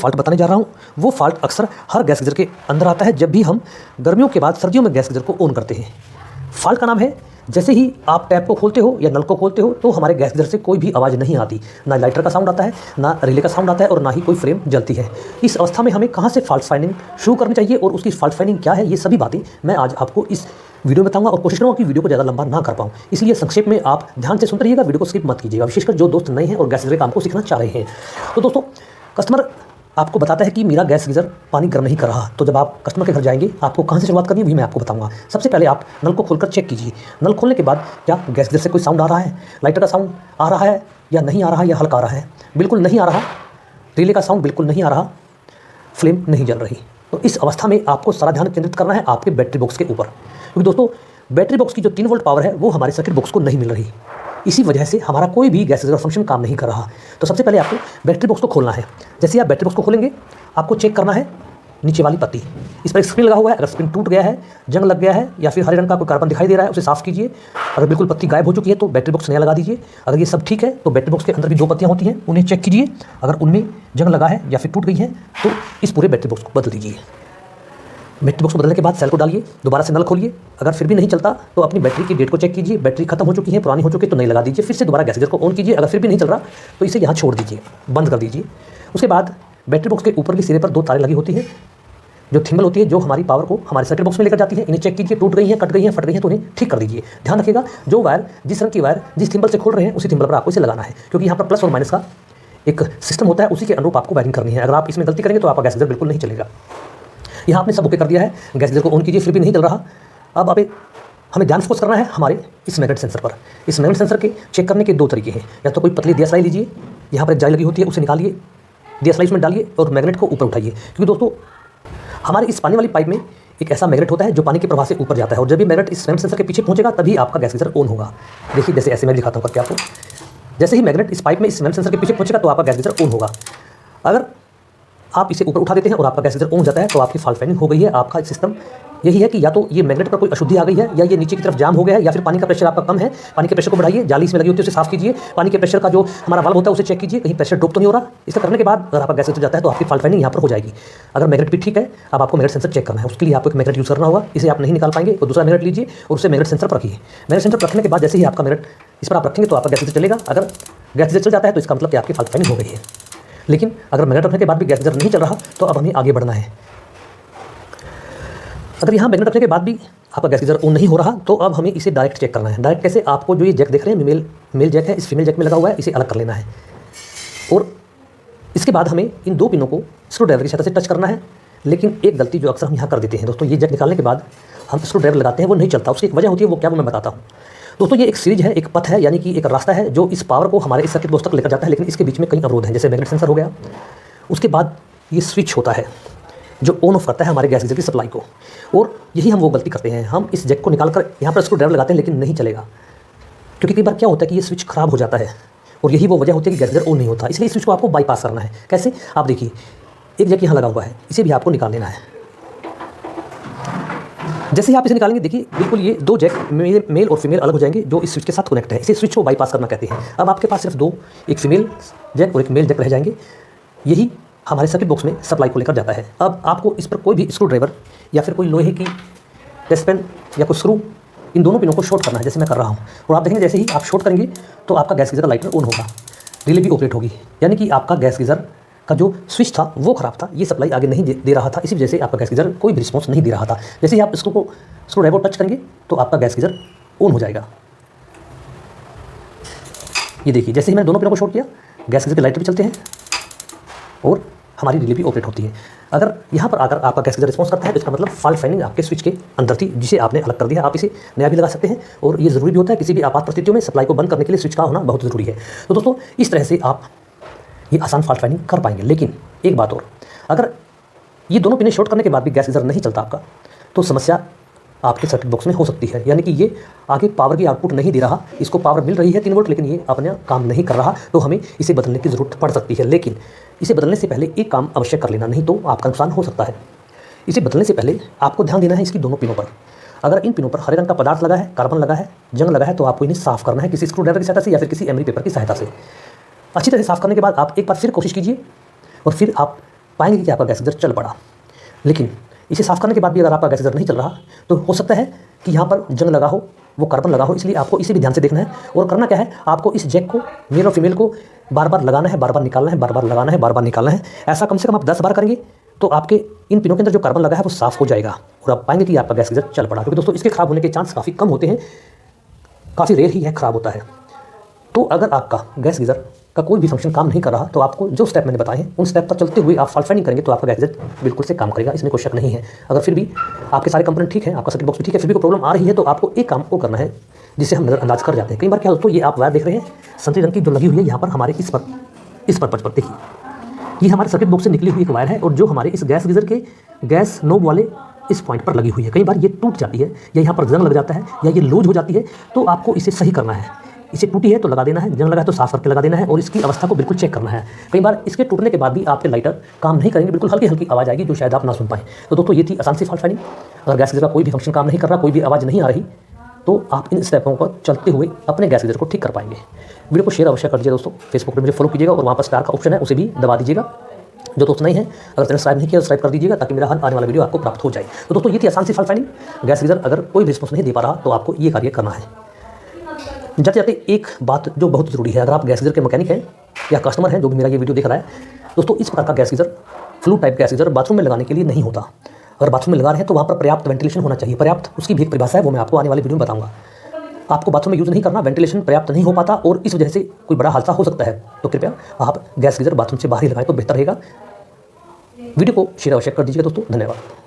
Fault बताने जा रहा हूँ वो फॉल्ट अक्सर हर गैस गीज़र के अंदर आता है जब भी हम गर्मियों के बाद सर्दियों में गैस गीज़र को ऑन करते हैं। फॉल्ट का नाम है, जैसे ही आप टैप को खोलते हो या नल को खोलते हो तो हमारे गैस गीज़र से कोई भी आवाज़ नहीं आती, ना लाइटर का साउंड आता है, ना रिले का साउंड आता है और ना ही कोई फ्लेम जलती है। इस अवस्था में हमें कहाँ से फॉल्ट फाइंडिंग शुरू करनी चाहिए और उसकी फॉल्ट फाइंडिंग क्या है, ये सभी बातें मैं आज आपको इस वीडियो में बताऊंगा और कोशिश करूँगा कि वीडियो को ज़्यादा लंबा ना कर पाऊँ, इसलिए संक्षेप में आप ध्यान से सुनते रहिएगा, वीडियो को स्किप मत कीजिएगा, विशेषकर जो दोस्त नए हैं और गैस गीज़र के काम को सीखना चाह रहे हैं। तो दोस्तों, कस्टमर आपको बताता है कि मेरा गैस गीज़र पानी गर्म नहीं कर रहा, तो जब आप कस्टमर के घर जाएंगे आपको कहाँ से शुरुआत करनी है वही मैं आपको बताऊंगा। सबसे पहले आप नल को खोलकर चेक कीजिए। नल खोलने के बाद क्या गैस गीज़र से कोई साउंड आ रहा है, लाइटर का साउंड आ रहा है या नहीं आ रहा, या हल्का आ रहा है, बिल्कुल नहीं आ रहा, रिले का साउंड बिल्कुल नहीं आ रहा, फ्लेम नहीं जल रही, तो इस अवस्था में आपको सारा ध्यान केंद्रित करना है आपके बैटरी बॉक्स के ऊपर, क्योंकि दोस्तों बैटरी बॉक्स की जो 3 वोल्ट पावर है वो हमारे सर्किट बॉक्स को नहीं मिल रही। इसी वजह से हमारा कोई भी गैस गीज़र फंक्शन काम नहीं कर रहा। तो सबसे पहले आपको बैटरी बॉक्स को खोलना है। जैसे आप बैटरी बॉक्स को खोलेंगे आपको चेक करना है नीचे वाली पत्ती, इस पर एक स्क्रीन लगा हुआ है, अगर स्क्रीन टूट गया है, जंग लग गया है या फिर हरे रंग का कोई कार्बन दिखाई दे रहा है उसे साफ़ कीजिए। अगर बिल्कुल पत्ती गायब हो चुकी है तो बैटरी बॉक्स नया लगा दीजिए। अगर ये सब ठीक है तो बैटरी बॉक्स के अंदर की 2 पत्तियाँ होती हैं उन्हें चेक कीजिए, अगर उनमें जंग लगा है या फिर टूट गई है तो इस पूरे बैटरी बॉक्स को बदल दीजिए। बैटरी बॉक्स को बदलने के बाद सेल को डालिए, दोबारा से नल खोलिए, अगर फिर भी नहीं चलता तो अपनी बैटरी की डेट को चेक कीजिए, बैटरी खत्म हो चुकी है, पुरानी हो चुकी है तो नहीं लगा दीजिए, फिर से दोबारा गैस गीज़र को ऑन कीजिए, अगर फिर भी नहीं चल रहा तो इसे यहाँ छोड़ दीजिए, बंद कर दीजिए। उसके बाद बैटरी बॉक्स के ऊपर के सिरे पर 2 तारें लगी होती हैं जो थिम्बल होती है, जो हमारी पावर को हमारे सर्किट बॉक्स में लेकर जाती है, इन्हें चेक कीजिए, टूट गई हैं, कट गई हैं, फट गई हैं तो उन्हें ठीक कर दीजिए। ध्यान रखिएगा जो वायर, जिस रंग की वायर जिस थिम्बल से खोल रहे हैं उसी थिम्बल पर आपको इसे लगाना है, क्योंकि यहाँ पर प्लस और माइनस का एक सिस्टम होता है, उसी के अनुरूप आपको वायरिंग करनी है। अगर आप इसमें गलती करेंगे तो आपका गैस गीज़र बिल्कुल नहीं चलेगा। यहाँ आपने सब ओके कर दिया है, गैस गीज़र को ऑन कीजिए, फिर भी नहीं चल रहा। अब हमें ध्यान फोकस करना है हमारे इस मैग्नेट सेंसर पर। इस मैग्नेट सेंसर के चेक करने के 2 तरीके हैं, या तो कोई पतली दियासलाई लीजिए, यहाँ पर एक जाली लगी होती है उसे निकालिए, दियासलाई इसमें डालिए और मैग्नेट को ऊपर उठाइए, क्योंकि दोस्तों हमारे इस पानी वाली पाइप में एक ऐसा मैग्नेट होता है जो पानी के प्रवाह से ऊपर जाता है, और जब भी मैग्नेट इस मैग्नेट सेंसर के पीछे पहुंचेगा तभी आपका गैस गीज़र ऑन होगा। देखिए जैसे ऐसे मैं दिखाता हूँ करके आपको, जैसे ही मैग्नेट इस पाइप में इस मैग्नेट सेंसर के पीछे पहुंचेगा तो आपका गैस गीज़र ऑन होगा। अगर आप इसे ऊपर उठा देते हैं और आपका गैस गीज़र ऑन जाता है तो आपकी फॉल्ट फाइंडिंग हो गई है। आपका सिस्टम यही है कि या तो ये मैग्नेट पर कोई अशुद्धि आ गई है, या ये नीचे की तरफ जाम हो गया है, या फिर पानी का प्रेशर आपका कम है। पानी के प्रेशर को बढ़ाइए, जाली इसमें लगी होती है उसे साफ कीजिए, पानी के प्रेशर का जो हमारा वाल्व होता है उसे चेक कीजिए, कहीं प्रेशर ड्रॉप तो नहीं हो रहा। इसका करने के बाद अगर आपका गैस गीज़र जाता है तो आपकी फॉल्ट फाइंडिंग यहाँ पर हो जाएगी। अगर मैग्नेट भी ठीक है, अब आपको मैग्नेट सेंसर चेक करना है, उसके लिए आपको एक मैग्नेट यूज़ करना होगा, इसे आप नहीं निकाल पाएंगे तो दूसरा मैग्नेट लीजिए और उसे मैग्नेट सेंसर पर रखिए। मैग्नेट सेंसर पर रखने के बाद जैसे ही आपका मैग्नेट इस पर आप रखेंगे तो आपका गैस गीज़र चलेगा। अगर गैस गीज़र चल जाता है तो इसका मतलब कि आपकी फॉल्ट फाइंडिंग हो गई है। लेकिन अगर मैग्नेट रखने के बाद भी गैस गीज़र नहीं चल रहा तो अब हमें आगे बढ़ना है। अगर यहाँ मैग्नेट रखने के बाद भी आपका गैस गीज़र ऑन नहीं हो रहा तो अब हमें इसे डायरेक्ट चेक करना है। डायरेक्ट कैसे, आपको जो ये जैक देख रहे हैं मेल जैक है, इस फीमेल जैक में लगा हुआ है, इसे अलग कर लेना है और इसके बाद हमें इन 2 पिनों को स्क्रू ड्राइवर की सहायता से टच करना है। लेकिन एक गलती जो अक्सर हम यहाँ कर देते हैं दोस्तों, ये जैक निकालने के बाद हम स्क्रू ड्राइवर लगाते हैं, वो नहीं चलता। उसकी एक वजह होती है, वो क्या वो मैं बताता हूँ दोस्तों। ये एक सीरीज है, एक पथ है, यानी कि एक रास्ता है जो इस पावर को हमारे इस सर्किट बॉक्स तक लेकर जाता है, लेकिन इसके बीच में कई अवरोध हैं, जैसे मैग्नेट सेंसर हो गया। उसके बाद ये स्विच होता है जो ऑन ऑफ करता है हमारे गैस गीज़र की सप्लाई को, और यही हम वो गलती करते हैं। हम इस जैक को निकालकर यहाँ पर स्क्रू ड्राइवर लगाते हैं लेकिन नहीं चलेगा, क्योंकि कई बार क्या होता है कि ये स्विच खराब हो जाता है, और यही वो वजह होती है कि गैस गीज़र ऑन नहीं होता। इसलिए इस स्विच को आपको बाईपास करना है। कैसे, आप देखिए एक जैक यहाँ लगा हुआ है, इसे भी आपको निकाल लेना है। जैसे ही आप इसे निकालेंगे देखिए बिल्कुल ये 2 जैक मेल और फीमेल अलग हो जाएंगे जो इस स्विच के साथ कनेक्ट है। इसे स्विच को बाईपास करना कहते हैं। अब आपके पास सिर्फ 2, एक फीमेल जैक और एक मेल जैक रह जाएंगे, यही हमारे सर्किट बॉक्स में सप्लाई को लेकर जाता है। अब आपको इस पर कोई भी स्क्रू ड्राइवर या फिर कोई लोहे की टेस्ट पेन या कोई स्क्रू, इन दोनों पिनों को शॉर्ट करना है, जैसे मैं कर रहा हूँ। और आप देखेंगे जैसे ही आप शॉर्ट करेंगे तो आपका गैस गीज़र का लाइटर ऑन होगा, रिले भी ऑपरेट होगी, यानी कि आपका गैस गीज़र का जो स्विच था वो ख़राब था, ये सप्लाई आगे नहीं दे रहा था, इसी वजह से आपका गैस गीज़र कोई भी रिस्पॉन्स नहीं दे रहा था। जैसे ही आप स्क्रू ड्राइवर टच करेंगे तो आपका गैस गीज़र ऑन हो जाएगा। ये देखिए जैसे ही मैंने दोनों पिनों को शॉर्ट किया, गैस गीज़र के लाइटर भी चलते हैं और हमारी रिले भी ऑपरेट होती है। अगर यहाँ पर आकर आपका गैस गीज़र रिस्पॉन्स करता है तो इसका मतलब फॉल्ट फाइंडिंग आपके स्विच के अंदर थी, जिसे आपने अलग कर दिया। आप इसे नया भी लगा सकते हैं, और ये ज़रूरी भी होता है किसी भी आपात परिस्थितियों में सप्लाई को बंद करने के लिए स्विच का होना बहुत ज़रूरी है। तो दोस्तों इस तरह से आप ये आसान फॉल्ट फाइंडिंग कर पाएंगे। लेकिन एक बात और, अगर ये दोनों पिनें शॉर्ट करने के बाद भी गैस गीज़र नहीं चलता आपका, तो समस्या आपके सर्किट बॉक्स में हो सकती है, यानी कि ये आगे पावर की आउटपुट नहीं दे रहा। इसको पावर मिल रही है 3 वोल्ट, लेकिन ये अपना काम नहीं कर रहा, तो हमें इसे बदलने की ज़रूरत पड़ सकती है। लेकिन इसे बदलने से पहले एक काम अवश्य कर लेना, नहीं तो आपका नुकसान हो सकता है। इसे बदलने से पहले आपको ध्यान देना है इसकी दोनों पिनों पर। अगर इन पिनों पर हरे रंग का पदार्थ लगा है, कार्बन लगा है, जंग लगा है, तो आपको इन्हें साफ़ करना है किसी स्क्रू ड्राइवर की सहायता से या फिर किसी एमरी पेपर की सहायता से। अच्छी तरह से साफ़ करने के बाद आप एक बार फिर कोशिश कीजिए और फिर आप पाएंगे कि आपका गैस गीज़र चल पड़ा। लेकिन इसे साफ़ करने के बाद भी अगर आपका गैस गीज़र नहीं चल रहा तो हो सकता है कि यहाँ पर जंग लगा हो, वो कार्बन लगा हो, इसलिए आपको इसे भी ध्यान से देखना है। और करना क्या है, आपको इस जैक को, मेल और फीमेल को बार बार लगाना है, बार बार निकालना है, बार बार लगाना है, बार बार निकालना है। ऐसा कम से कम आप 10 बार करेंगे तो आपके इन पिनों के अंदर जो कार्बन लगा है वो साफ़ हो जाएगा और आप पाएंगे कि आपका गैस गीज़र चल पड़ा। क्योंकि दोस्तों इसके ख़राब होने के चांस काफ़ी कम होते हैं, काफ़ी रेयर ही है ख़राब होता है। तो अगर आपका गैस गीज़र का कोई भी फंक्शन काम नहीं कर रहा तो आपको जो स्टेप मैंने बताए हैं उन स्टेप पर चलते हुए आप फॉल्ट फाइंडिंग करेंगे तो आपका गैस गीज़र बिल्कुल से काम करेगा, इसमें कोई शक नहीं है। अगर फिर भी आपके सारे कंपोनेंट ठीक हैं, आपका सर्किट बॉक्स भी ठीक है, फिर भी कोई प्रॉब्लम आ रही है तो आपको एक काम को करना है जिसे हम नज़रअंदाज कर जाते हैं। कई बार क्या दोस्तों, ये आप वायर देख रहे हैं संतरी रंग की जो लगी हुई है यहाँ पर हमारे इस पर देखिए, ये हमारे सर्किट बॉक्स से निकली हुई एक वायर है और जो हमारे इस गैस गीज़र के गैस नोब वाले इस पॉइंट पर लगी हुई है। कई बार ये टूट जाती है या यहाँ पर जंग लग जाता है या ये लूज हो जाती है, तो आपको इसे सही करना है। इसे टूटी है तो लगा देना है, जंग लगा है तो साफ करके लगा देना है और इसकी अवस्था को बिल्कुल चेक करना है। कई बार इसके टूटने के बाद भी आपके लाइटर काम नहीं करेंगे, बिल्कुल हल्की हल्की आवाज़ आएगी जो शायद आप ना सुन पाएँ। तो दोस्तों ये थी आसान सी फॉल्ट फाइंडिंग। अगर गैस गीज़र का कोई भी फंक्शन काम नहीं कर रहा, कोई भी आवाज़ नहीं आ रही, तो आप इन स्टेपों पर चलते हुए अपने गैस गीज़र को ठीक कर पाएंगे। वीडियो को शेयर अवश्य कर दीजिए दोस्तों, फेसबुक पर मुझे फॉलो कीजिएगा और वहाँ पर स्टार का ऑप्शन है उसे भी दबा दीजिएगा। जो दोस्त नहीं है, अगर चैनल सब्सक्राइब नहीं किया तो सब्सक्राइब कर दीजिएगा ताकि मेरा हर आने वाला वीडियो आपको प्राप्त हो जाए। तो दोस्तों ये थी आसान सी फॉल्ट फाइंडिंग। गैस गीज़र अगर कोई रिस्पॉन्स नहीं दे पा रहा तो आपको ये कार्य करना है। जाते जाते एक बात जो बहुत ज़रूरी है, अगर आप गैस गीज़र के मैकेनिक हैं या कस्टमर हैं जो भी मेरा ये वीडियो देख रहा है दोस्तों, इस प्रकार का gas geyser, flu type gas geyser bathroom में लगाने के लिए नहीं होता। अगर बाथरूम में लगा रहे हैं तो वहाँ पर पर्याप्त वेंटिलेशन होना चाहिए। पर्याप्त उसकी भी एक परिभाषा है, वो मैं आपको आने वाली वीडियो में बताऊँगा। आपको बाथरूम में यूज़ नहीं करना, वेंटिलेशन पर्याप्त नहीं हो पाता और इस वजह से कोई बड़ा हादसा हो सकता है, तो कृपया आप गैस गीज़र बाथरूम से बाहर ही लगाएं तो बेहतर रहेगा। वीडियो को शेयर अवश्य कर दीजिएगा दोस्तों, धन्यवाद।